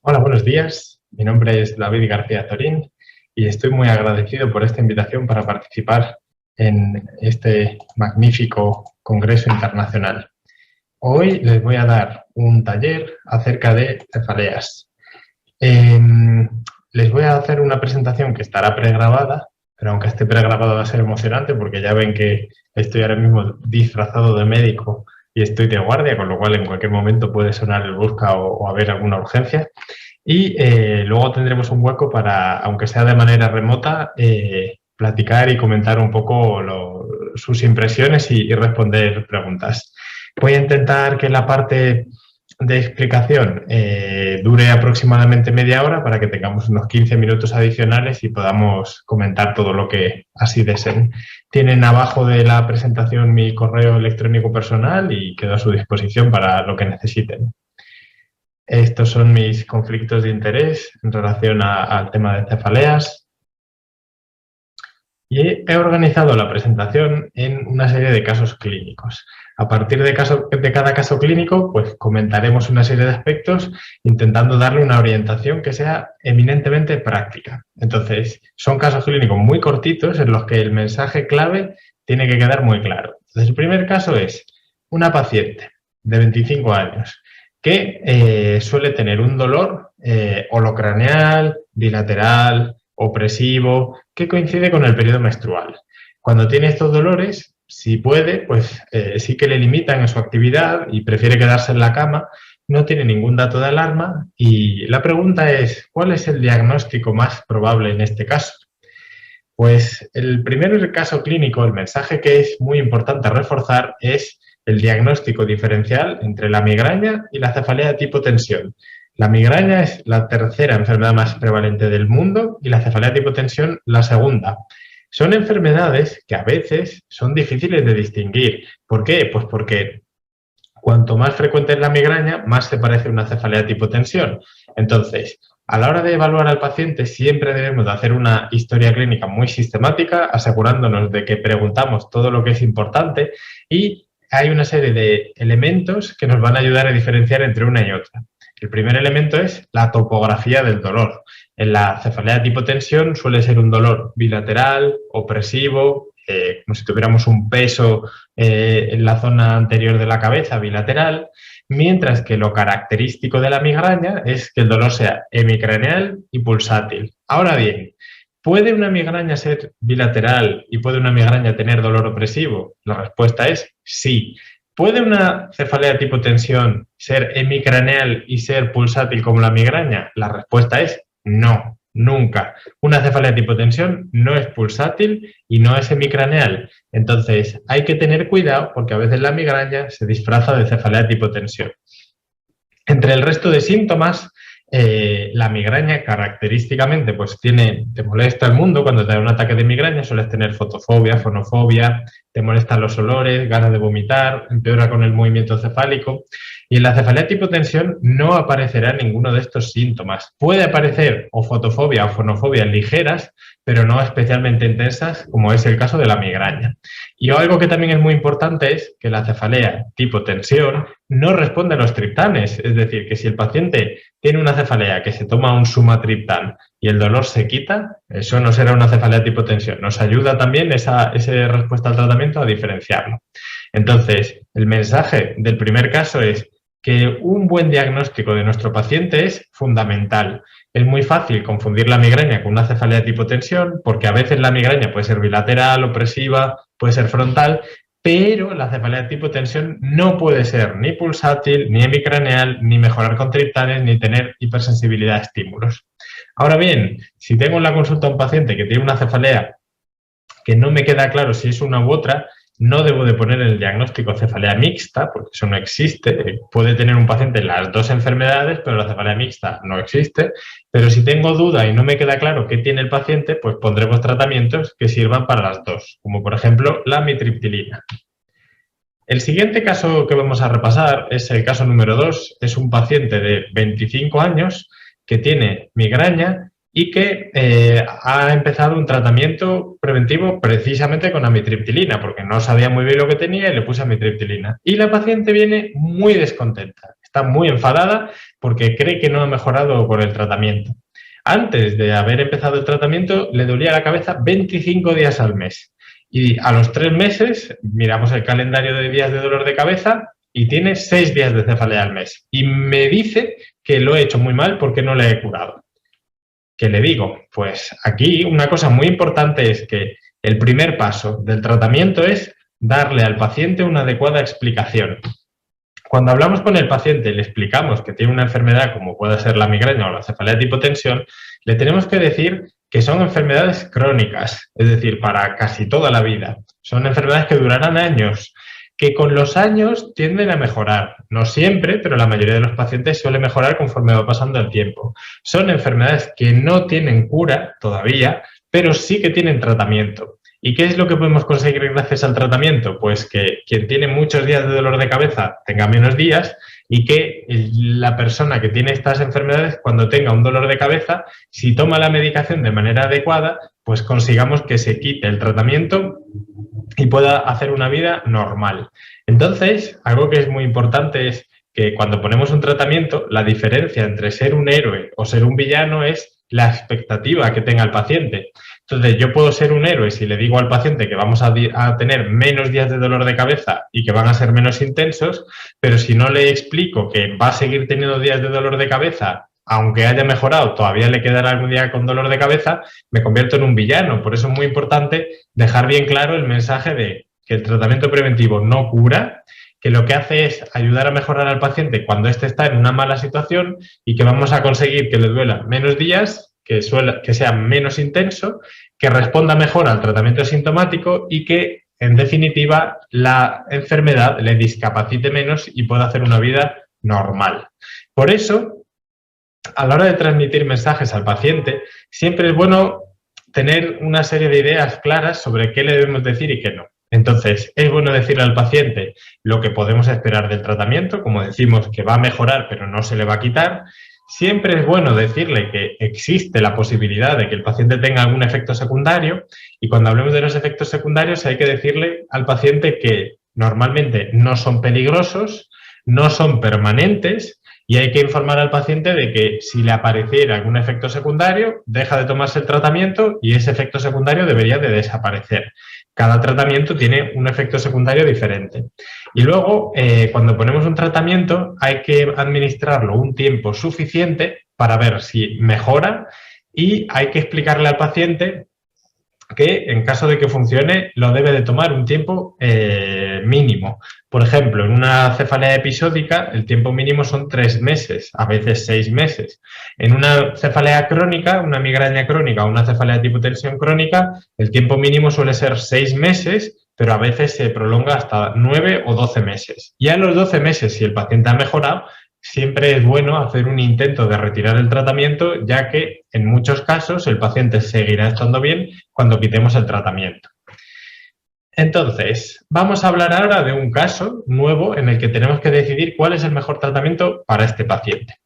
Hola, buenos días. Mi nombre es David García Torín y estoy muy agradecido por esta invitación para participar en este magnífico congreso internacional. Hoy les voy a dar un taller acerca de cefaleas. Les voy a hacer una presentación que estará pregrabada, pero aunque esté pregrabada va a ser emocionante porque ya ven que estoy ahora mismo disfrazado de médico y estoy de guardia, con lo cual en cualquier momento puede sonar el busca o haber alguna urgencia. Y luego tendremos un hueco para, aunque sea de manera remota, platicar y comentar un poco sus impresiones y responder preguntas. Voy a intentar que la parte de explicación dure aproximadamente media hora para que tengamos unos 15 minutos adicionales y podamos comentar todo lo que así deseen. Tienen abajo de la presentación mi correo electrónico personal y quedo a su disposición para lo que necesiten. Estos son mis conflictos de interés en relación al tema de cefaleas. Y he organizado la presentación en una serie de casos clínicos. A partir de cada caso clínico, pues comentaremos una serie de aspectos intentando darle una orientación que sea eminentemente práctica. Entonces, son casos clínicos muy cortitos en los que el mensaje clave tiene que quedar muy claro. Entonces, el primer caso es una paciente de 25 años que suele tener un dolor holocraneal, bilateral, opresivo, que coincide con el periodo menstrual. Cuando tiene estos dolores, si puede, pues sí que le limitan en su actividad y prefiere quedarse en la cama, no tiene ningún dato de alarma y la pregunta es, ¿cuál es el diagnóstico más probable en este caso? Pues el primer caso clínico, el mensaje que es muy importante reforzar es el diagnóstico diferencial entre la migraña y la cefalea de tipo tensión. La migraña es la tercera enfermedad más prevalente del mundo y la cefalea de tipo tensión la segunda. Son enfermedades que a veces son difíciles de distinguir. ¿Por qué? Pues porque cuanto más frecuente es la migraña, más se parece a una cefalea de tipo tensión. Entonces, a la hora de evaluar al paciente siempre debemos de hacer una historia clínica muy sistemática, asegurándonos de que preguntamos todo lo que es importante y hay una serie de elementos que nos van a ayudar a diferenciar entre una y otra. El primer elemento es la topografía del dolor. En la cefalea de tipo tensión suele ser un dolor bilateral, opresivo, como si tuviéramos un peso en la zona anterior de la cabeza, bilateral, mientras que lo característico de la migraña es que el dolor sea hemicraneal y pulsátil. Ahora bien, ¿puede una migraña ser bilateral y puede una migraña tener dolor opresivo? La respuesta es sí. ¿Puede una cefalea tipo tensión ser hemicraneal y ser pulsátil como la migraña? La respuesta es no, nunca. Una cefalea tipo tensión no es pulsátil y no es hemicraneal. Entonces hay que tener cuidado porque a veces la migraña se disfraza de cefalea tipo tensión. Entre el resto de síntomas, la migraña característicamente pues te molesta el mundo. Cuando te da un ataque de migraña sueles tener fotofobia, fonofobia, te molestan los olores, ganas de vomitar, empeora con el movimiento cefálico. Y en la cefalea tipo tensión no aparecerá ninguno de estos síntomas. Puede aparecer o fotofobia o fonofobia ligeras, pero no especialmente intensas, como es el caso de la migraña. Y algo que también es muy importante es que la cefalea tipo tensión no responde a los triptanes. Es decir, que si el paciente tiene una cefalea que se toma un sumatriptán y el dolor se quita, eso no será una cefalea tipo tensión. Nos ayuda también esa respuesta al tratamiento a diferenciarlo. Entonces, el mensaje del primer caso es que un buen diagnóstico de nuestro paciente es fundamental. Es muy fácil confundir la migraña con una cefalea de tipo tensión, porque a veces la migraña puede ser bilateral, opresiva, puede ser frontal, pero la cefalea de tipo tensión no puede ser ni pulsátil, ni hemicraneal, ni mejorar con triptanes, ni tener hipersensibilidad a estímulos. Ahora bien, si tengo en la consulta a un paciente que tiene una cefalea que no me queda claro si es una u otra, no debo de poner en el diagnóstico cefalea mixta, porque eso no existe. Puede tener un paciente las dos enfermedades, pero la cefalea mixta no existe. Pero si tengo duda y no me queda claro qué tiene el paciente, pues pondremos tratamientos que sirvan para las dos, como por ejemplo la amitriptilina. El siguiente caso que vamos a repasar es el caso número 2. Es un paciente de 25 años que tiene migraña y que ha empezado un tratamiento preventivo precisamente con amitriptilina, porque no sabía muy bien lo que tenía y le puse amitriptilina. Y la paciente viene muy descontenta, está muy enfadada porque cree que no ha mejorado con el tratamiento. Antes de haber empezado el tratamiento, le dolía la cabeza 25 días al mes. Y a los 3 meses, miramos el calendario de días de dolor de cabeza y tiene 6 días de cefalea al mes. Y me dice que lo he hecho muy mal porque no le he curado. ¿Qué le digo? Pues aquí una cosa muy importante es que el primer paso del tratamiento es darle al paciente una adecuada explicación. Cuando hablamos con el paciente y le explicamos que tiene una enfermedad como puede ser la migraña o la cefalea de hipotensión, le tenemos que decir que son enfermedades crónicas, es decir, para casi toda la vida. Son enfermedades que durarán años, que con los años tienden a mejorar. No siempre, pero la mayoría de los pacientes suele mejorar conforme va pasando el tiempo. Son enfermedades que no tienen cura todavía, pero sí que tienen tratamiento. ¿Y qué es lo que podemos conseguir gracias al tratamiento? Pues que quien tiene muchos días de dolor de cabeza tenga menos días y que la persona que tiene estas enfermedades, cuando tenga un dolor de cabeza, si toma la medicación de manera adecuada, pues consigamos que se quite el tratamiento y pueda hacer una vida normal. Entonces, algo que es muy importante es que cuando ponemos un tratamiento, la diferencia entre ser un héroe o ser un villano es la expectativa que tenga el paciente. Entonces, yo puedo ser un héroe si le digo al paciente que vamos a tener menos días de dolor de cabeza y que van a ser menos intensos, pero si no le explico que va a seguir teniendo días de dolor de cabeza, aunque haya mejorado, todavía le quedará algún día con dolor de cabeza, me convierto en un villano. Por eso es muy importante dejar bien claro el mensaje de que el tratamiento preventivo no cura, que lo que hace es ayudar a mejorar al paciente cuando éste está en una mala situación y que vamos a conseguir que le duela menos días, que sea menos intenso, que responda mejor al tratamiento sintomático y que, en definitiva, la enfermedad le discapacite menos y pueda hacer una vida normal. Por eso, a la hora de transmitir mensajes al paciente, siempre es bueno tener una serie de ideas claras sobre qué le debemos decir y qué no. Entonces, es bueno decirle al paciente lo que podemos esperar del tratamiento, como decimos que va a mejorar pero no se le va a quitar. Siempre es bueno decirle que existe la posibilidad de que el paciente tenga algún efecto secundario y cuando hablemos de los efectos secundarios hay que decirle al paciente que normalmente no son peligrosos, no son permanentes y hay que informar al paciente de que si le apareciera algún efecto secundario, deja de tomarse el tratamiento y ese efecto secundario debería de desaparecer. Cada tratamiento tiene un efecto secundario diferente. Y luego, cuando ponemos un tratamiento, hay que administrarlo un tiempo suficiente para ver si mejora y hay que explicarle al paciente que en caso de que funcione lo debe de tomar un tiempo mínimo. Por ejemplo, en una cefalea episódica el tiempo mínimo son 3 meses, a veces 6 meses. En una cefalea crónica, una migraña crónica o una cefalea de hipotensión crónica, el tiempo mínimo suele ser 6 meses, pero a veces se prolonga hasta 9 o 12 meses. Y a los 12 meses, si el paciente ha mejorado, siempre es bueno hacer un intento de retirar el tratamiento, ya que en muchos casos el paciente seguirá estando bien cuando quitemos el tratamiento. Entonces, vamos a hablar ahora de un caso nuevo en el que tenemos que decidir cuál es el mejor tratamiento para este paciente.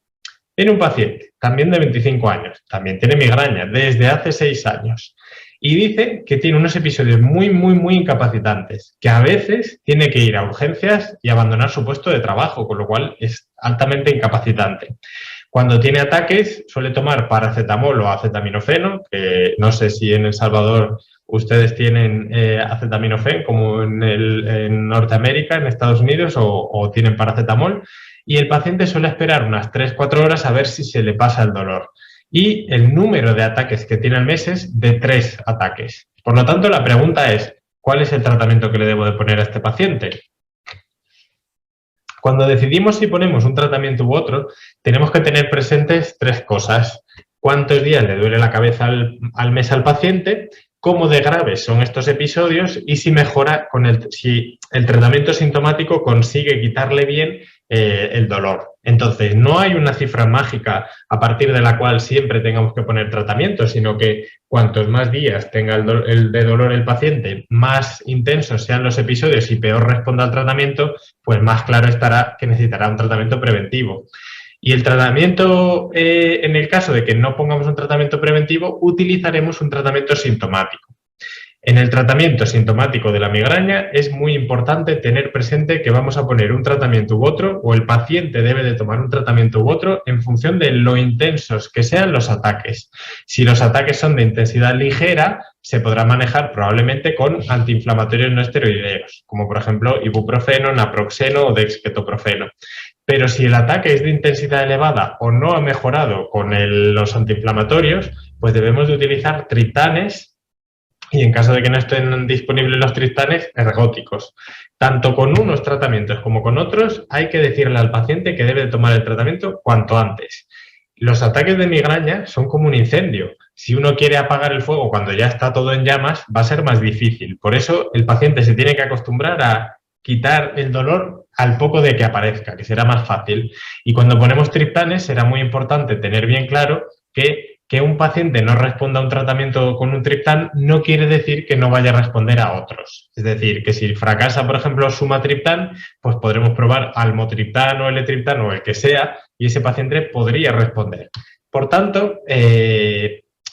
Viene un paciente, también de 25 años, también tiene migraña desde hace 6 años y dice que tiene unos episodios muy incapacitantes, que a veces tiene que ir a urgencias y abandonar su puesto de trabajo, con lo cual es altamente incapacitante. Cuando tiene ataques suele tomar paracetamol o acetaminofeno, que no sé si en El Salvador ustedes tienen acetaminofén como en Norteamérica, en Estados Unidos, o tienen paracetamol, y el paciente suele esperar unas 3-4 horas a ver si se le pasa el dolor. Y el número de ataques que tiene al mes es de 3 ataques. Por lo tanto, la pregunta es, ¿cuál es el tratamiento que le debo de poner a este paciente? Cuando decidimos si ponemos un tratamiento u otro, tenemos que tener presentes 3 cosas. ¿Cuántos días le duele la cabeza al mes al paciente? ¿Cómo de graves son estos episodios? Y si mejora si el tratamiento sintomático consigue quitarle bien el dolor. Entonces, no hay una cifra mágica a partir de la cual siempre tengamos que poner tratamiento, sino que cuantos más días tenga el de dolor el paciente, más intensos sean los episodios y peor responda al tratamiento, pues más claro estará que necesitará un tratamiento preventivo. Y el tratamiento, en el caso de que no pongamos un tratamiento preventivo, utilizaremos un tratamiento sintomático. En el tratamiento sintomático de la migraña es muy importante tener presente que vamos a poner un tratamiento u otro, o el paciente debe de tomar un tratamiento u otro en función de lo intensos que sean los ataques. Si los ataques son de intensidad ligera, se podrá manejar probablemente con antiinflamatorios no esteroideos, como por ejemplo ibuprofeno, naproxeno o dexketoprofeno. Pero si el ataque es de intensidad elevada o no ha mejorado con los antiinflamatorios, pues debemos de utilizar triptanes, y en caso de que no estén disponibles los triptanes, ergóticos. Tanto con unos tratamientos como con otros, hay que decirle al paciente que debe de tomar el tratamiento cuanto antes. Los ataques de migraña son como un incendio. Si uno quiere apagar el fuego cuando ya está todo en llamas, va a ser más difícil. Por eso el paciente se tiene que acostumbrar a quitar el dolor al poco de que aparezca, que será más fácil. Y cuando ponemos triptanes, será muy importante tener bien claro que un paciente no responda a un tratamiento con un triptán no quiere decir que no vaya a responder a otros. Es decir, que si fracasa, por ejemplo, sumatriptán, pues podremos probar almotriptán o L-triptán o el que sea, y ese paciente podría responder. Por tanto,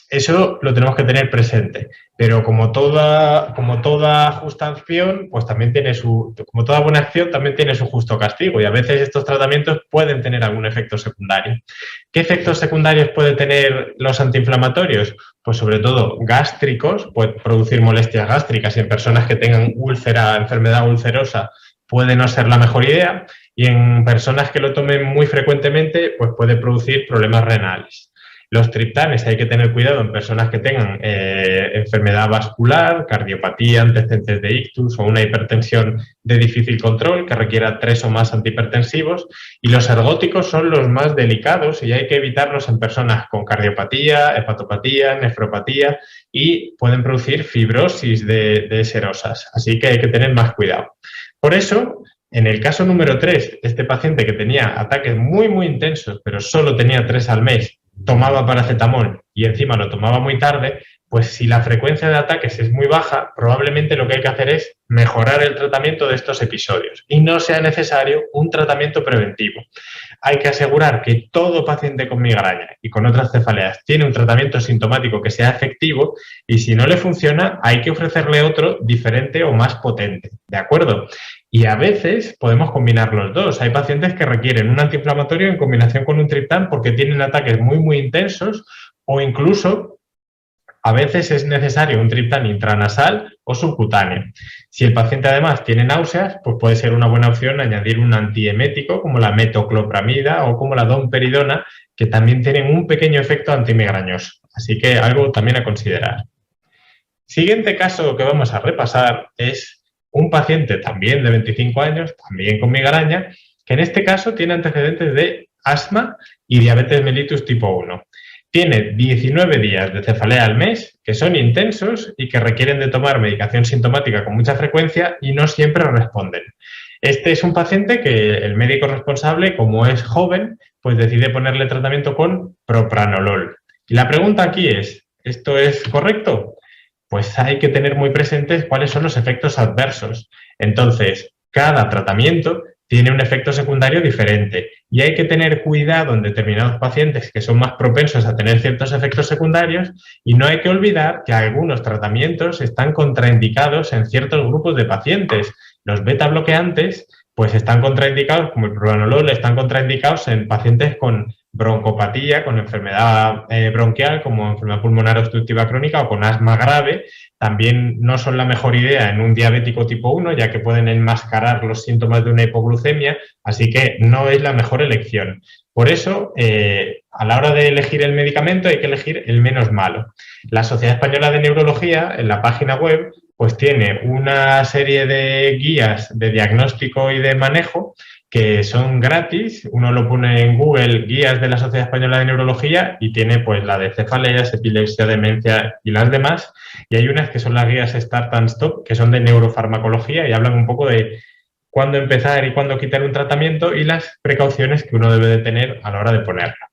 eso lo tenemos que tener presente, pero como toda justa acción, pues también tiene como toda buena acción, también tiene su justo castigo, y a veces estos tratamientos pueden tener algún efecto secundario. ¿Qué efectos secundarios pueden tener los antiinflamatorios? Pues sobre todo gástricos, puede producir molestias gástricas, y en personas que tengan enfermedad ulcerosa puede no ser la mejor idea, y en personas que lo tomen muy frecuentemente, pues puede producir problemas renales. Los triptanes hay que tener cuidado en personas que tengan enfermedad vascular, cardiopatía, antecedentes de ictus o una hipertensión de difícil control que requiera 3 o más antihipertensivos, y los ergóticos son los más delicados y hay que evitarlos en personas con cardiopatía, hepatopatía, nefropatía, y pueden producir fibrosis de serosas, así que hay que tener más cuidado. Por eso, en el caso número 3, este paciente que tenía ataques muy, muy intensos, pero solo tenía 3 al mes, tomaba paracetamol y encima lo tomaba muy tarde, pues si la frecuencia de ataques es muy baja, probablemente lo que hay que hacer es mejorar el tratamiento de estos episodios y no sea necesario un tratamiento preventivo. Hay que asegurar que todo paciente con migraña y con otras cefaleas tiene un tratamiento sintomático que sea efectivo, y si no le funciona hay que ofrecerle otro diferente o más potente, ¿de acuerdo? Y a veces podemos combinar los dos. Hay pacientes que requieren un antiinflamatorio en combinación con un triptán porque tienen ataques muy, muy intensos, o incluso a veces es necesario un triptán intranasal o subcutáneo. Si el paciente además tiene náuseas, pues puede ser una buena opción añadir un antiemético como la metoclopramida o como la domperidona, que también tienen un pequeño efecto antimigrañoso. Así que algo también a considerar. Siguiente caso que vamos a repasar es un paciente también de 25 años, también con migraña, que en este caso tiene antecedentes de asma y diabetes mellitus tipo 1. Tiene 19 días de cefalea al mes, que son intensos y que requieren de tomar medicación sintomática con mucha frecuencia y no siempre responden. Este es un paciente que el médico responsable, como es joven, pues decide ponerle tratamiento con propranolol. Y la pregunta aquí es, ¿esto es correcto? Pues hay que tener muy presentes cuáles son los efectos adversos. Entonces, cada tratamiento tiene un efecto secundario diferente y hay que tener cuidado en determinados pacientes que son más propensos a tener ciertos efectos secundarios, y no hay que olvidar que algunos tratamientos están contraindicados en ciertos grupos de pacientes. Los beta bloqueantes pues están contraindicados, como el propranolol, están contraindicados en pacientes con broncopatía, con enfermedad bronquial, como enfermedad pulmonar obstructiva crónica o con asma grave. También no son la mejor idea en un diabético tipo 1, ya que pueden enmascarar los síntomas de una hipoglucemia, así que no es la mejor elección. Por eso, a la hora de elegir el medicamento hay que elegir el menos malo. La Sociedad Española de Neurología, en la página web, pues tiene una serie de guías de diagnóstico y de manejo que son gratis. Uno lo pone en Google, guías de la Sociedad Española de Neurología, y tiene pues la de cefaleas, epilepsia, demencia y las demás. Y hay unas que son las guías Start and Stop, que son de neurofarmacología y hablan un poco de cuándo empezar y cuándo quitar un tratamiento y las precauciones que uno debe de tener a la hora de ponerlo.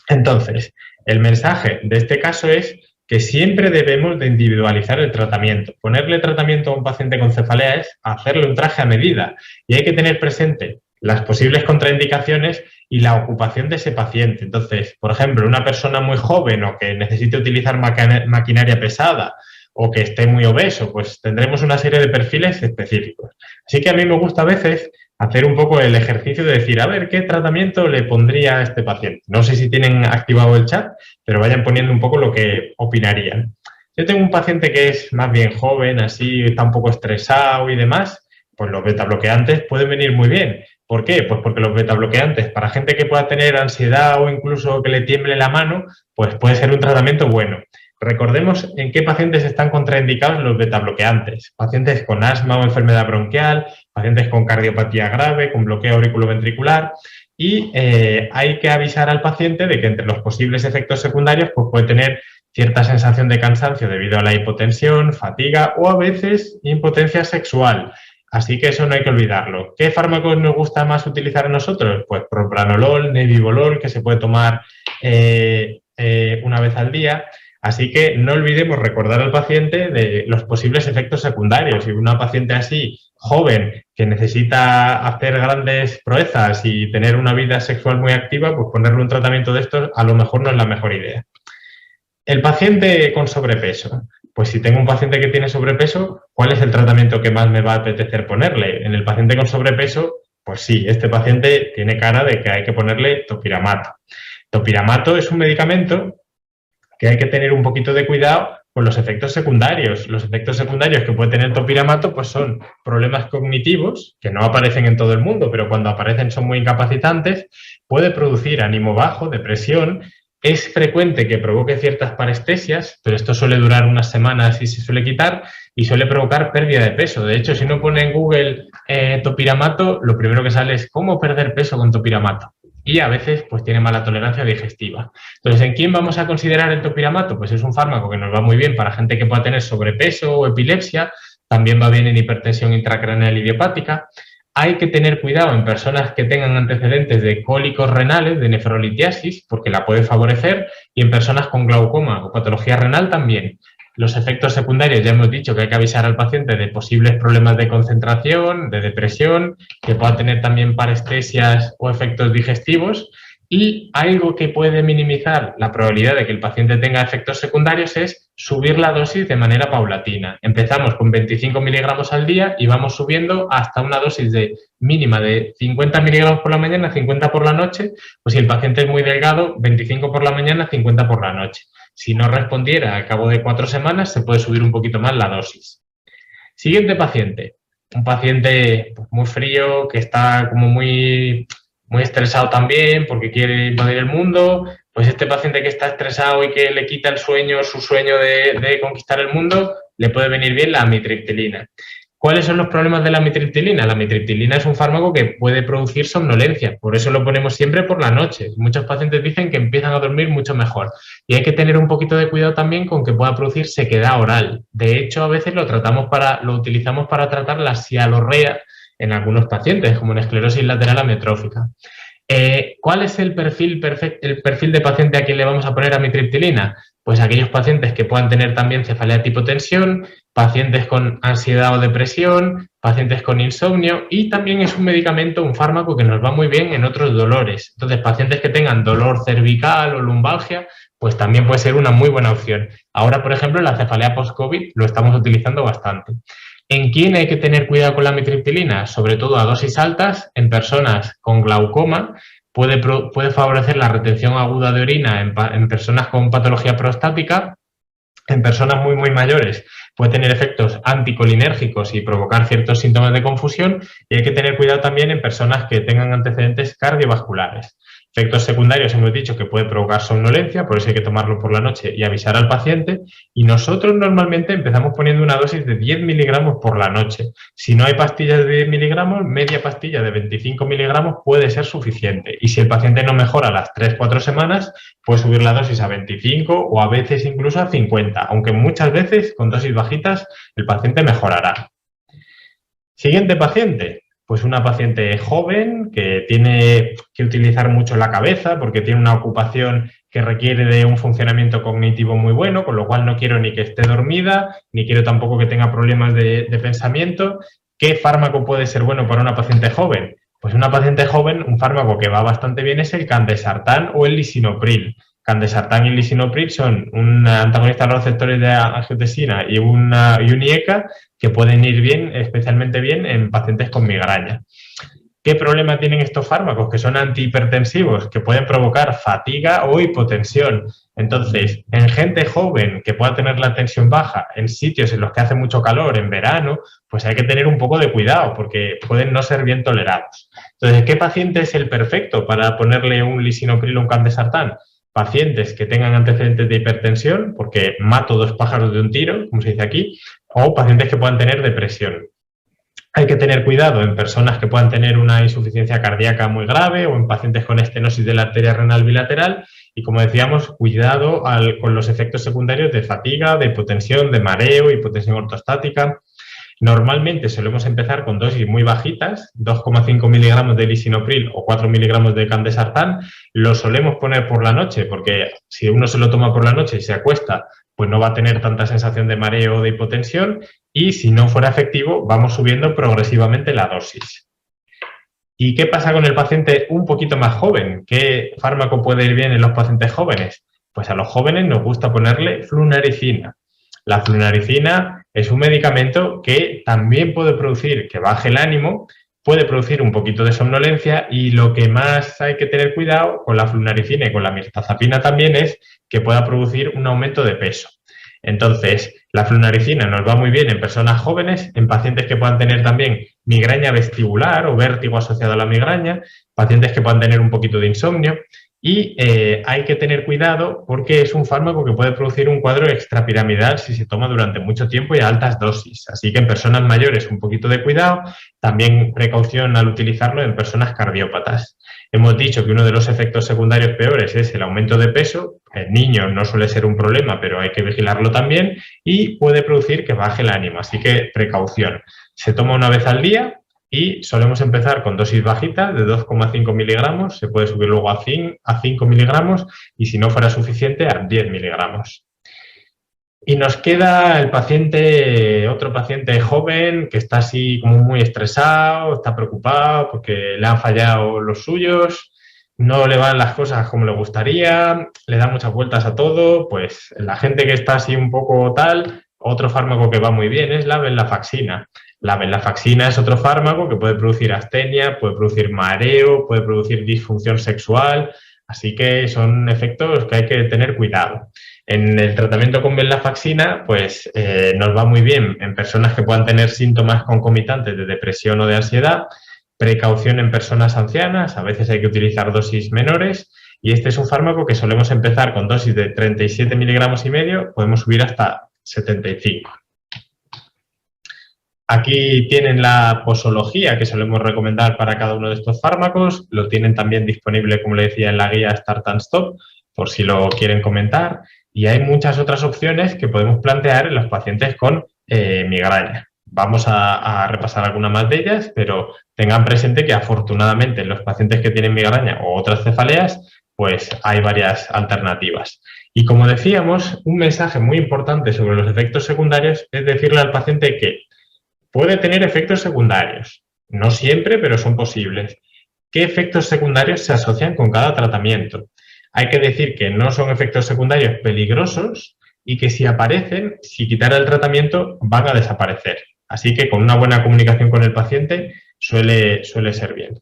Entonces, el mensaje de este caso es que siempre debemos de individualizar el tratamiento. Ponerle tratamiento a un paciente con cefalea es hacerle un traje a medida, y hay que tener presente las posibles contraindicaciones y la ocupación de ese paciente. Entonces, por ejemplo, una persona muy joven o que necesite utilizar maquinaria pesada, o que esté muy obeso, pues tendremos una serie de perfiles específicos. Así que a mí me gusta a veces hacer un poco el ejercicio de decir, a ver, ¿qué tratamiento le pondría a este paciente? No sé si tienen activado el chat, pero vayan poniendo un poco lo que opinarían. Yo tengo un paciente que es más bien joven, así, está un poco estresado y demás, pues los betabloqueantes pueden venir muy bien. ¿Por qué? Pues porque los betabloqueantes, para gente que pueda tener ansiedad o incluso que le tiemble la mano, pues puede ser un tratamiento bueno. Recordemos en qué pacientes están contraindicados los betabloqueantes. Pacientes con asma o enfermedad bronquial, pacientes con cardiopatía grave, con bloqueo auriculoventricular, y hay que avisar al paciente de que entre los posibles efectos secundarios pues puede tener cierta sensación de cansancio debido a la hipotensión, fatiga o a veces impotencia sexual. Así que eso no hay que olvidarlo. ¿Qué fármacos nos gusta más utilizar a nosotros? Pues propranolol, nebivolol, que se puede tomar una vez al día. Así que no olvidemos recordar al paciente de los posibles efectos secundarios. Si una paciente así, joven, que necesita hacer grandes proezas y tener una vida sexual muy activa, pues ponerle un tratamiento de estos a lo mejor no es la mejor idea. El paciente con sobrepeso. Pues si tengo un paciente que tiene sobrepeso, ¿cuál es el tratamiento que más me va a apetecer ponerle? En el paciente con sobrepeso, pues sí, este paciente tiene cara de que hay que ponerle topiramato. Topiramato es un medicamento que hay que tener un poquito de cuidado con los efectos secundarios. Los efectos secundarios que puede tener topiramato pues son problemas cognitivos, que no aparecen en todo el mundo, pero cuando aparecen son muy incapacitantes, puede producir ánimo bajo, depresión. Es frecuente que provoque ciertas parestesias, pero esto suele durar unas semanas y se suele quitar y suele provocar pérdida de peso. De hecho, si uno pone en Google topiramato, lo primero que sale es cómo perder peso con topiramato. Y a veces pues tiene mala tolerancia digestiva. Entonces, ¿en quién vamos a considerar el topiramato? Pues es un fármaco que nos va muy bien para gente que pueda tener sobrepeso o epilepsia, también va bien en hipertensión intracraneal idiopática. Hay que tener cuidado en personas que tengan antecedentes de cólicos renales, de nefrolitiasis, porque la puede favorecer, y en personas con glaucoma o patología renal también. Los efectos secundarios, ya hemos dicho que hay que avisar al paciente de posibles problemas de concentración, de depresión, que pueda tener también parestesias o efectos digestivos. Y algo que puede minimizar la probabilidad de que el paciente tenga efectos secundarios es subir la dosis de manera paulatina. Empezamos con 25 miligramos al día y vamos subiendo hasta una dosis mínima de 50 miligramos por la mañana, 50 por la noche, pues si el paciente es muy delgado, 25 por la mañana, 50 por la noche. Si no respondiera al cabo de 4 semanas, se puede subir un poquito más la dosis. Siguiente paciente. Un paciente pues, muy frío, que está como muy estresado también porque quiere invadir el mundo. Pues este paciente que está estresado y que le quita el sueño, su sueño de conquistar el mundo, le puede venir bien la amitriptilina. ¿Cuáles son los problemas de la amitriptilina? La amitriptilina es un fármaco que puede producir somnolencia, por eso lo ponemos siempre por la noche. Muchos pacientes dicen que empiezan a dormir mucho mejor y hay que tener un poquito de cuidado también con que pueda producir sequedad oral. De hecho, a veces lo utilizamos para tratar la sialorrea en algunos pacientes, como en esclerosis lateral amiotrófica. ¿Cuál es el perfil de paciente a quien le vamos a poner amitriptilina? Pues aquellos pacientes que puedan tener también cefalea tipo tensión, pacientes con ansiedad o depresión, pacientes con insomnio, y también es un medicamento, un fármaco que nos va muy bien en otros dolores. Entonces, pacientes que tengan dolor cervical o lumbalgia, pues también puede ser una muy buena opción. Ahora, por ejemplo, en la cefalea post-COVID lo estamos utilizando bastante. ¿En quién hay que tener cuidado con la amitriptilina? Sobre todo a dosis altas, en personas con glaucoma. Puede favorecer la retención aguda de orina en personas con patología prostática. En personas muy mayores puede tener efectos anticolinérgicos y provocar ciertos síntomas de confusión, y hay que tener cuidado también en personas que tengan antecedentes cardiovasculares. Efectos secundarios hemos dicho que puede provocar somnolencia, por eso hay que tomarlo por la noche y avisar al paciente, y nosotros normalmente empezamos poniendo una dosis de 10 miligramos por la noche. Si no hay pastillas de 10 miligramos, media pastilla de 25 miligramos puede ser suficiente, y si el paciente no mejora a las 3-4 semanas, puede subir la dosis a 25 o a veces incluso a 50, aunque muchas veces con dosis bajitas el paciente mejorará. Siguiente paciente. Pues una paciente joven que tiene que utilizar mucho la cabeza porque tiene una ocupación que requiere de un funcionamiento cognitivo muy bueno, con lo cual no quiero ni que esté dormida, ni quiero tampoco que tenga problemas de pensamiento. ¿Qué fármaco puede ser bueno para una paciente joven? Pues una paciente joven, un fármaco que va bastante bien es el candesartán o el lisinopril. Candesartán y lisinopril son un antagonista a los receptores de angiotensina y un IECA que pueden ir bien, especialmente bien en pacientes con migraña. ¿Qué problema tienen estos fármacos? Que son antihipertensivos, que pueden provocar fatiga o hipotensión. Entonces, en gente joven que pueda tener la tensión baja, en sitios en los que hace mucho calor, en verano, pues hay que tener un poco de cuidado porque pueden no ser bien tolerados. Entonces, ¿qué paciente es el perfecto para ponerle un lisinopril o un candesartán? Pacientes que tengan antecedentes de hipertensión, porque mato dos pájaros de un tiro, como se dice aquí, o pacientes que puedan tener depresión. Hay que tener cuidado en personas que puedan tener una insuficiencia cardíaca muy grave o en pacientes con estenosis de la arteria renal bilateral y, como decíamos, cuidado con los efectos secundarios de fatiga, de hipotensión, de mareo, hipotensión ortostática. Normalmente solemos empezar con dosis muy bajitas, 2,5 miligramos de lisinopril o 4 miligramos de candesartán. Lo solemos poner por la noche porque si uno se lo toma por la noche y se acuesta, pues no va a tener tanta sensación de mareo o de hipotensión y si no fuera efectivo, vamos subiendo progresivamente la dosis. ¿Y qué pasa con el paciente un poquito más joven? ¿Qué fármaco puede ir bien en los pacientes jóvenes? Pues a los jóvenes nos gusta ponerle flunaricina. La flunaricina es un medicamento que también puede producir que baje el ánimo, puede producir un poquito de somnolencia y lo que más hay que tener cuidado con la flunaricina y con la mirtazapina también es que pueda producir un aumento de peso. Entonces, la flunaricina nos va muy bien en personas jóvenes, en pacientes que puedan tener también migraña vestibular o vértigo asociado a la migraña, pacientes que puedan tener un poquito de insomnio. Y hay que tener cuidado porque es un fármaco que puede producir un cuadro extrapiramidal si se toma durante mucho tiempo y a altas dosis. Así que en personas mayores un poquito de cuidado, también precaución al utilizarlo en personas cardiópatas. Hemos dicho que uno de los efectos secundarios peores es el aumento de peso. En niños no suele ser un problema, pero hay que vigilarlo también y puede producir que baje el ánimo. Así que precaución. Se toma una vez al día. Y solemos empezar con dosis bajitas de 2,5 miligramos, se puede subir luego a 5 miligramos y si no fuera suficiente a 10 miligramos. Y nos queda el paciente, otro paciente joven que está así como muy estresado, está preocupado porque le han fallado los suyos, no le van las cosas como le gustaría, le da muchas vueltas a todo, pues la gente que está así un poco tal, otro fármaco que va muy bien es la venlafaxina. La venlafaxina es otro fármaco que puede producir astenia, puede producir mareo, puede producir disfunción sexual, así que son efectos que hay que tener cuidado. En el tratamiento con venlafaxina, pues nos va muy bien en personas que puedan tener síntomas concomitantes de depresión o de ansiedad, precaución en personas ancianas, a veces hay que utilizar dosis menores y este es un fármaco que solemos empezar con dosis de 37 miligramos y medio, podemos subir hasta 75. Aquí tienen la posología que solemos recomendar para cada uno de estos fármacos. Lo tienen también disponible, como le decía, en la guía Start and Stop, por si lo quieren comentar. Y hay muchas otras opciones que podemos plantear en los pacientes con migraña. Vamos a repasar algunas más de ellas, pero tengan presente que afortunadamente en los pacientes que tienen migraña o otras cefaleas, pues hay varias alternativas. Y como decíamos, un mensaje muy importante sobre los efectos secundarios es decirle al paciente que puede tener efectos secundarios, no siempre, pero son posibles. ¿Qué efectos secundarios se asocian con cada tratamiento? Hay que decir que no son efectos secundarios peligrosos y que si aparecen, si quitar el tratamiento, van a desaparecer. Así que con una buena comunicación con el paciente suele ser bien.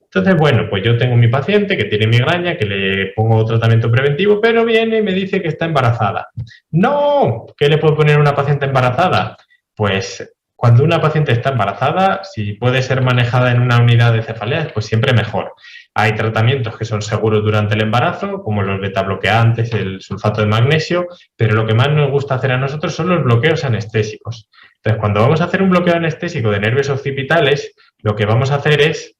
Entonces, bueno, pues yo tengo mi paciente que tiene migraña, que le pongo tratamiento preventivo, pero viene y me dice que está embarazada. ¡No! ¿Qué le puedo poner a una paciente embarazada? Pues cuando una paciente está embarazada, si puede ser manejada en una unidad de cefaleas, pues siempre mejor. Hay tratamientos que son seguros durante el embarazo, como los betabloqueantes, el sulfato de magnesio, pero lo que más nos gusta hacer a nosotros son los bloqueos anestésicos. Entonces, cuando vamos a hacer un bloqueo anestésico de nervios occipitales, lo que vamos a hacer es,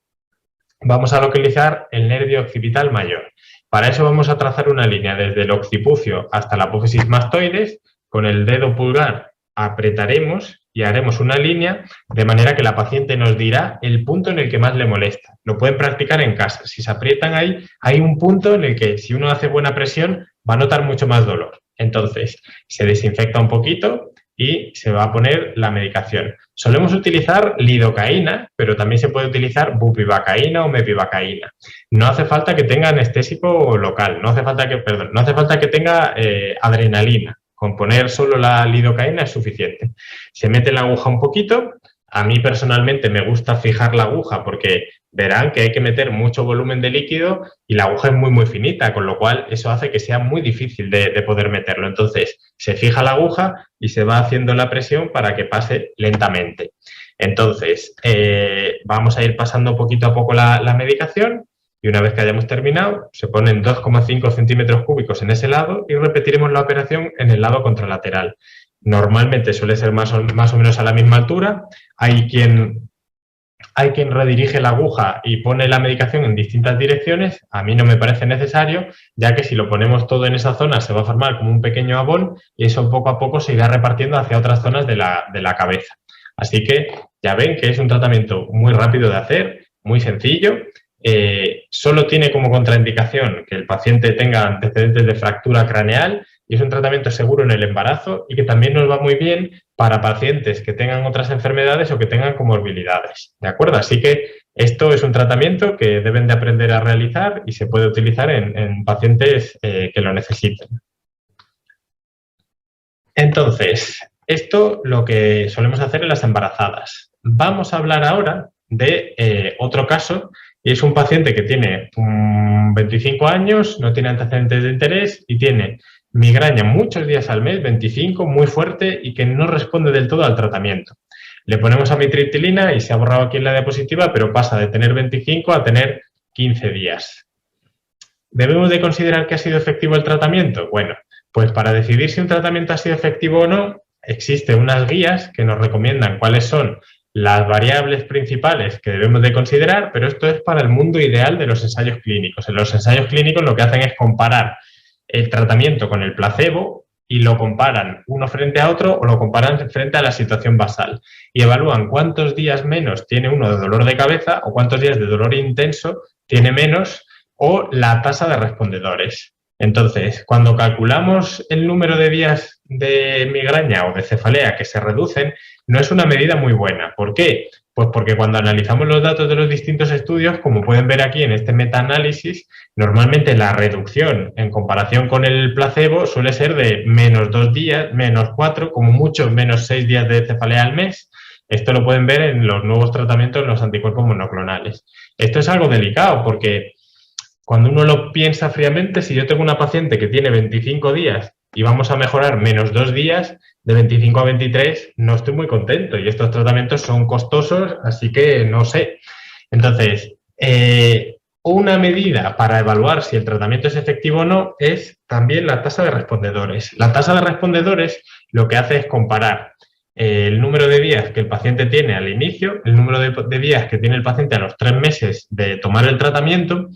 vamos a localizar el nervio occipital mayor. Para eso vamos a trazar una línea desde el occipucio hasta la apófisis mastoides, con el dedo pulgar apretaremos y haremos una línea de manera que la paciente nos dirá el punto en el que más le molesta. Lo pueden practicar en casa. Si se aprietan ahí, hay un punto en el que si uno hace buena presión va a notar mucho más dolor. Entonces, se desinfecta un poquito, y se va a poner la medicación. Solemos utilizar lidocaína, pero también se puede utilizar bupivacaína o mepivacaína. No hace falta que tenga anestésico local, no hace falta que tenga adrenalina. Con poner solo la lidocaína es suficiente. Se mete la aguja un poquito. A mí personalmente me gusta fijar la aguja porque verán que hay que meter mucho volumen de líquido y la aguja es muy finita, con lo cual eso hace que sea muy difícil de poder meterlo. Entonces se fija la aguja y se va haciendo la presión para que pase lentamente. Entonces vamos a ir pasando poquito a poco la medicación y una vez que hayamos terminado se ponen 2,5 centímetros cúbicos en ese lado y repetiremos la operación en el lado contralateral. Normalmente suele ser más o menos a la misma altura. Hay quien redirige la aguja y pone la medicación en distintas direcciones. A mí no me parece necesario, ya que si lo ponemos todo en esa zona se va a formar como un pequeño abón y eso poco a poco se irá repartiendo hacia otras zonas de la cabeza. Así que ya ven que es un tratamiento muy rápido de hacer, muy sencillo. Solo tiene como contraindicación que el paciente tenga antecedentes de fractura craneal y es un tratamiento seguro en el embarazo y que también nos va muy bien para pacientes que tengan otras enfermedades o que tengan comorbilidades, ¿de acuerdo? Así que esto es un tratamiento que deben de aprender a realizar y se puede utilizar en pacientes que lo necesiten. Entonces, esto lo que solemos hacer en las embarazadas. Vamos a hablar ahora de otro caso y es un paciente que tiene 25 años, no tiene antecedentes de interés y tiene migraña muchos días al mes, 25, muy fuerte y que no responde del todo al tratamiento. Le ponemos amitriptilina y se ha borrado aquí en la diapositiva, pero pasa de tener 25 a tener 15 días. ¿Debemos de considerar que ha sido efectivo el tratamiento? Bueno, pues para decidir si un tratamiento ha sido efectivo o no, existen unas guías que nos recomiendan cuáles son las variables principales que debemos de considerar, pero esto es para el mundo ideal de los ensayos clínicos. En los ensayos clínicos lo que hacen es comparar el tratamiento con el placebo y lo comparan uno frente a otro o lo comparan frente a la situación basal y evalúan cuántos días menos tiene uno de dolor de cabeza o cuántos días de dolor intenso tiene menos o la tasa de respondedores. Entonces, cuando calculamos el número de días de migraña o de cefalea que se reducen, no es una medida muy buena. ¿Por qué? Pues porque cuando analizamos los datos de los distintos estudios, como pueden ver aquí en este metaanálisis, normalmente la reducción en comparación con el placebo suele ser de -2 días, -4, como mucho, -6 días de cefalea al mes. Esto lo pueden ver en los nuevos tratamientos en los anticuerpos monoclonales. Esto es algo delicado porque cuando uno lo piensa fríamente, si yo tengo una paciente que tiene 25 días y vamos a mejorar -2 días, de 25 a 23 no estoy muy contento y estos tratamientos son costosos, así que no sé. Entonces, una medida para evaluar si el tratamiento es efectivo o no es también la tasa de respondedores. La tasa de respondedores lo que hace es comparar el número de días que el paciente tiene al inicio, el número de días que tiene el paciente a los 3 meses de tomar el tratamiento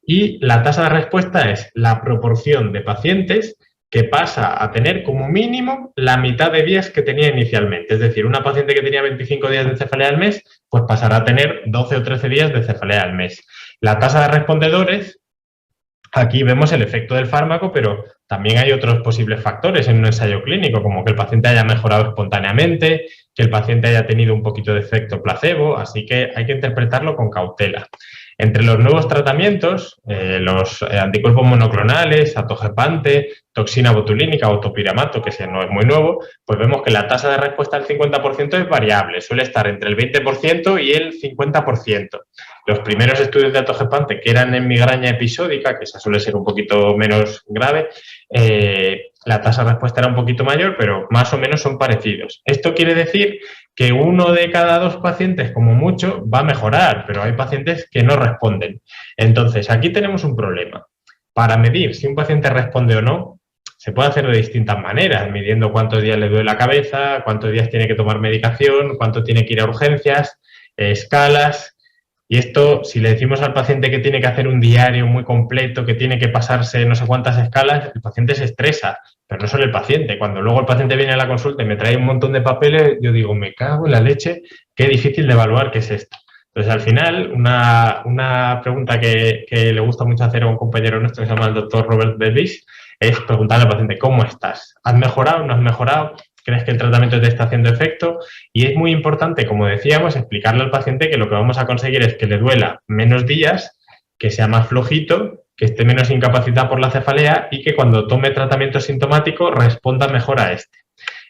y la tasa de respuesta es la proporción de pacientes que pasa a tener como mínimo la mitad de días que tenía inicialmente. Es decir, una paciente que tenía 25 días de cefalea al mes, pues pasará a tener 12 o 13 días de cefalea al mes. La tasa de respondedores, aquí vemos el efecto del fármaco, pero también hay otros posibles factores en un ensayo clínico, como que el paciente haya mejorado espontáneamente, que el paciente haya tenido un poquito de efecto placebo, así que hay que interpretarlo con cautela. Entre los nuevos tratamientos, los anticuerpos monoclonales, atogepante, toxina botulínica o topiramato, que ese no es muy nuevo, pues vemos que la tasa de respuesta al 50% es variable, suele estar entre el 20% y el 50%. Los primeros estudios de atogepante, que eran en migraña episódica, que esa suele ser un poquito menos grave, la tasa de respuesta era un poquito mayor, pero más o menos son parecidos. Esto quiere decir que 1 de cada 2 pacientes, como mucho, va a mejorar, pero hay pacientes que no responden. Entonces, aquí tenemos un problema. Para medir si un paciente responde o no, se puede hacer de distintas maneras, midiendo cuántos días le duele la cabeza, cuántos días tiene que tomar medicación, cuánto tiene que ir a urgencias, escalas. Y esto, si le decimos al paciente que tiene que hacer un diario muy completo, que tiene que pasarse no sé cuántas escalas, el paciente se estresa, pero no solo el paciente. Cuando luego el paciente viene a la consulta y me trae un montón de papeles, yo digo, me cago en la leche, qué difícil de evaluar que es esto. Entonces, al final, una pregunta que le gusta mucho hacer a un compañero nuestro que se llama el doctor Robert Davis es preguntarle al paciente, ¿cómo estás? ¿Has mejorado? ¿No has mejorado? crees que el tratamiento te está haciendo efecto, y es muy importante, como decíamos, explicarle al paciente que lo que vamos a conseguir es que le duela menos días, que sea más flojito, que esté menos incapacitado por la cefalea y que cuando tome tratamiento sintomático responda mejor a este.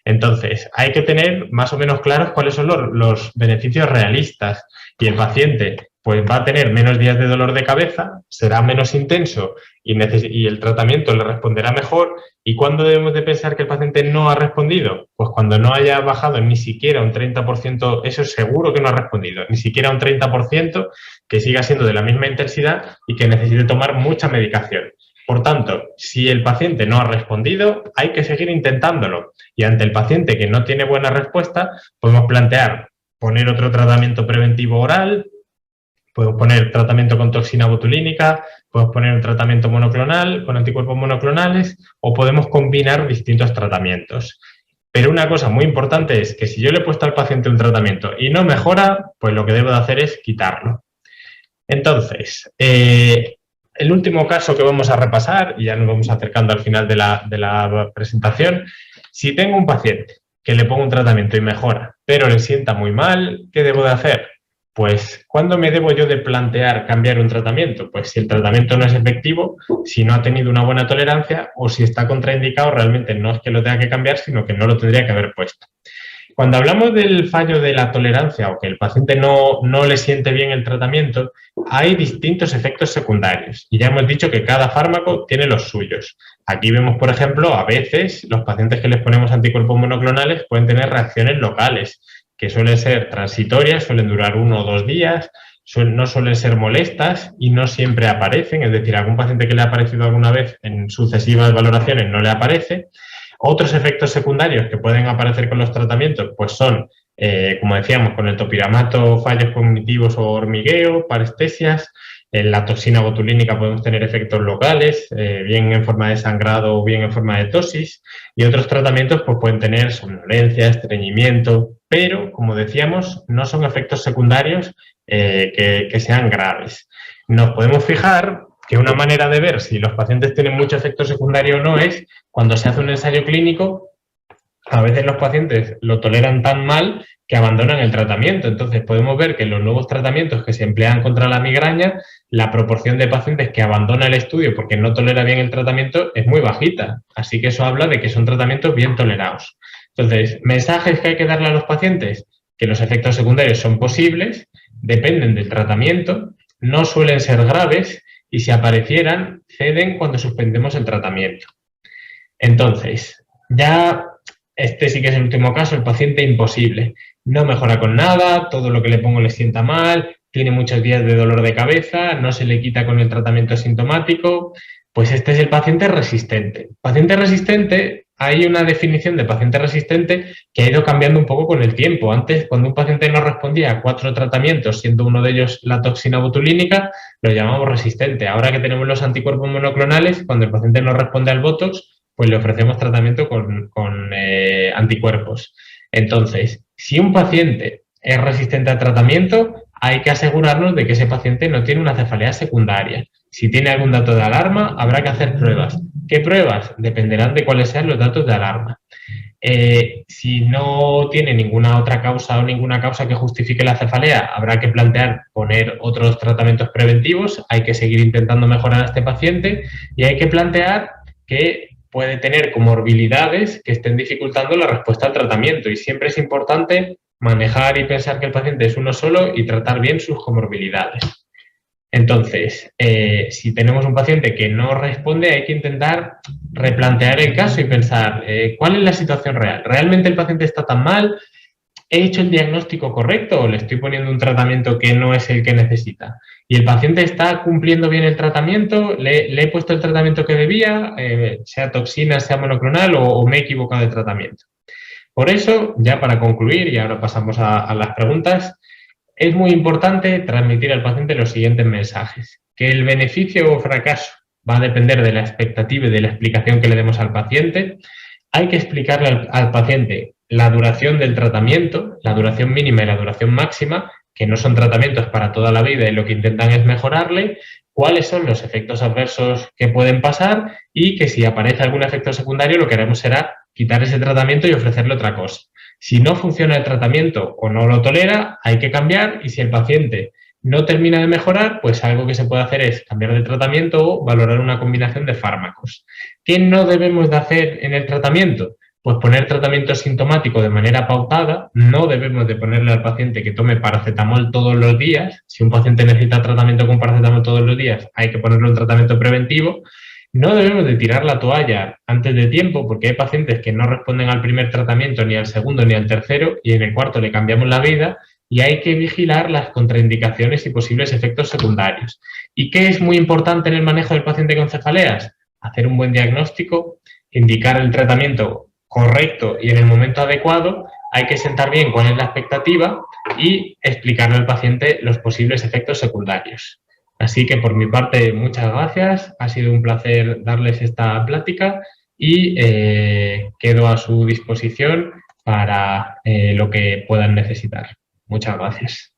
Entonces, hay que tener más o menos claros cuáles son los beneficios realistas, y el paciente pues va a tener menos días de dolor de cabeza, será menos intenso y el tratamiento le responderá mejor. ¿Y cuándo debemos de pensar que el paciente no ha respondido? Pues cuando no haya bajado ni siquiera un 30%, eso es seguro que no ha respondido, ni siquiera un 30%, que siga siendo de la misma intensidad y que necesite tomar mucha medicación. Por tanto, si el paciente no ha respondido, hay que seguir intentándolo. Y ante el paciente que no tiene buena respuesta, podemos plantear poner otro tratamiento preventivo oral, podemos poner tratamiento con toxina botulínica, podemos poner un tratamiento monoclonal con anticuerpos monoclonales, o podemos combinar distintos tratamientos. Pero una cosa muy importante es que si yo le he puesto al paciente un tratamiento y no mejora, pues lo que debo de hacer es quitarlo. Entonces, el último caso que vamos a repasar, y ya nos vamos acercando al final de la presentación, si tengo un paciente que le pongo un tratamiento y mejora, pero le sienta muy mal, ¿qué debo de hacer? Pues, ¿cuándo me debo yo de plantear cambiar un tratamiento? Pues si el tratamiento no es efectivo, si no ha tenido una buena tolerancia o si está contraindicado, realmente no es que lo tenga que cambiar, sino que no lo tendría que haber puesto. Cuando hablamos del fallo de la tolerancia o que el paciente no le siente bien el tratamiento, hay distintos efectos secundarios y ya hemos dicho que cada fármaco tiene los suyos. Aquí vemos, por ejemplo, a veces los pacientes que les ponemos anticuerpos monoclonales pueden tener reacciones locales, que suelen ser transitorias, suelen durar 1 o 2 días, no suelen ser molestas y no siempre aparecen, es decir, algún paciente que le ha aparecido alguna vez en sucesivas valoraciones no le aparece. Otros efectos secundarios que pueden aparecer con los tratamientos pues son, como decíamos, con el topiramato, fallos cognitivos o hormigueo, parestesias. En la toxina botulínica podemos tener efectos locales, bien en forma de sangrado o bien en forma de tosis, y otros tratamientos pues, pueden tener somnolencia, estreñimiento, pero, como decíamos, no son efectos secundarios que sean graves. Nos podemos fijar que una manera de ver si los pacientes tienen mucho efecto secundario o no es cuando se hace un ensayo clínico. A veces los pacientes lo toleran tan mal que abandonan el tratamiento. Entonces podemos ver que en los nuevos tratamientos que se emplean contra la migraña, la proporción de pacientes que abandona el estudio porque no tolera bien el tratamiento es muy bajita. Así que eso habla de que son tratamientos bien tolerados. Entonces, mensajes que hay que darle a los pacientes: que los efectos secundarios son posibles, dependen del tratamiento, no suelen ser graves y si aparecieran, ceden cuando suspendemos el tratamiento. Entonces, ya este sí que es el último caso, el paciente imposible. No mejora con nada, todo lo que le pongo le sienta mal, tiene muchos días de dolor de cabeza, no se le quita con el tratamiento sintomático. Pues este es el paciente resistente. Paciente resistente, hay una definición de paciente resistente que ha ido cambiando un poco con el tiempo. Antes, cuando un paciente no respondía a 4 tratamientos, siendo uno de ellos la toxina botulínica, lo llamamos resistente. Ahora que tenemos los anticuerpos monoclonales, cuando el paciente no responde al Botox, pues le ofrecemos tratamiento con anticuerpos. Entonces, si un paciente es resistente al tratamiento, hay que asegurarnos de que ese paciente no tiene una cefalea secundaria. Si tiene algún dato de alarma, habrá que hacer pruebas. ¿Qué pruebas? Dependerán de cuáles sean los datos de alarma. Si no tiene ninguna otra causa o ninguna causa que justifique la cefalea, habrá que plantear poner otros tratamientos preventivos. Hay que seguir intentando mejorar a este paciente y hay que plantear que puede tener comorbilidades que estén dificultando la respuesta al tratamiento. Y siempre es importante manejar y pensar que el paciente es uno solo y tratar bien sus comorbilidades. Entonces, si tenemos un paciente que no responde, hay que intentar replantear el caso y pensar ¿cuál es la situación real? ¿Realmente el paciente está tan mal? ¿He hecho el diagnóstico correcto o le estoy poniendo un tratamiento que no es el que necesita? ¿Y el paciente está cumpliendo bien el tratamiento? ¿Le he puesto el tratamiento que debía, sea toxina, sea monoclonal, o me he equivocado de tratamiento? Por eso, ya para concluir, y ahora pasamos a las preguntas, es muy importante transmitir al paciente los siguientes mensajes: que el beneficio o fracaso va a depender de la expectativa y de la explicación que le demos al paciente. Hay que explicarle al paciente la duración del tratamiento, la duración mínima y la duración máxima, que no son tratamientos para toda la vida y lo que intentan es mejorarle, cuáles son los efectos adversos que pueden pasar y que si aparece algún efecto secundario lo que haremos será quitar ese tratamiento y ofrecerle otra cosa. Si no funciona el tratamiento o no lo tolera, hay que cambiar, y si el paciente no termina de mejorar, pues algo que se puede hacer es cambiar de tratamiento o valorar una combinación de fármacos. ¿Qué no debemos de hacer en el tratamiento? Pues poner tratamiento sintomático de manera pautada. No debemos de ponerle al paciente que tome paracetamol todos los días. Si un paciente necesita tratamiento con paracetamol todos los días, hay que ponerlo en tratamiento preventivo. No debemos de tirar la toalla antes de tiempo, porque hay pacientes que no responden al primer tratamiento, ni al segundo, ni al tercero, y en el cuarto le cambiamos la vida, y hay que vigilar las contraindicaciones y posibles efectos secundarios. ¿Y qué es muy importante en el manejo del paciente con cefaleas? Hacer un buen diagnóstico, indicar el tratamiento correcto y en el momento adecuado. Hay que sentar bien cuál es la expectativa y explicarle al paciente los posibles efectos secundarios. Así que por mi parte, muchas gracias. Ha sido un placer darles esta plática y quedo a su disposición para lo que puedan necesitar. Muchas gracias.